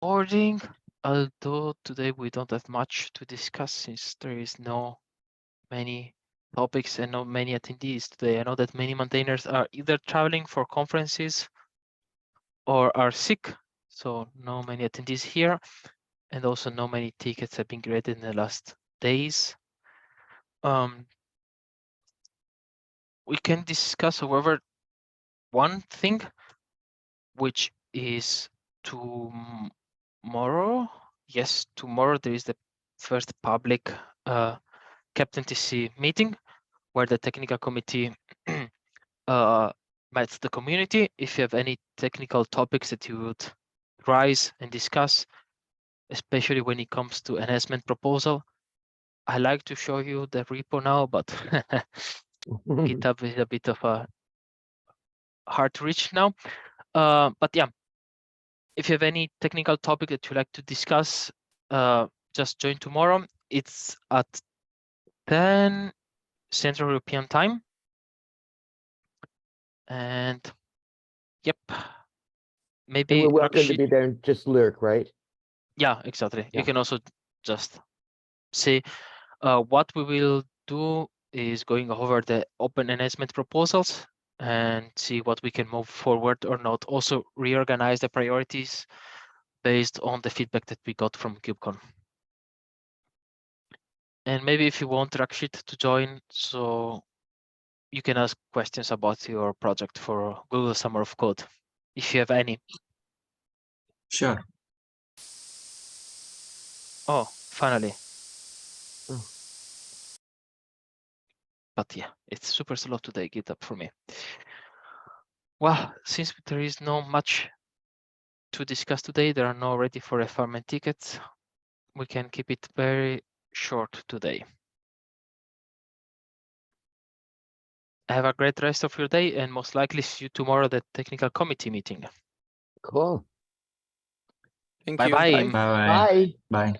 Boarding, although today we don't have much to discuss since there is no many topics and not many attendees today. I know that many maintainers are either traveling for conferences or are sick, so no many attendees here, and also no many tickets have been created in the last days. We can discuss, however, one thing, which is tomorrow. Yes, tomorrow there is the first public Keptn TC meeting where the technical committee met the community. If you have any technical topics that you would raise and discuss, especially when it comes to enhancement proposal, I like to show you the repo now, but GitHub is a bit of a hard to reach now. But yeah, if you have any technical topic that you like to discuss, just join tomorrow. It's at 10 Central European time. And yep, maybe And we're welcome to Rakshit. be there and just lurk, right? Yeah, exactly. Yeah. You can also just see what we will do is going over the open enhancement proposals and see what we can move forward or not. Also reorganize the priorities based on the feedback that we got from KubeCon. And maybe if you want Rakshit to join, so you can ask questions about your project for Google Summer of Code, if you have any. Sure. Oh, finally. Oh. But yeah, it's super slow today, GitHub for me. Well, since there is no much to discuss today, there are no ready for refinement tickets. We can keep it very short today. Have a great rest of your day and most likely see you tomorrow at the technical committee meeting. Cool. Thank Bye you. bye. Bye. Bye. Bye.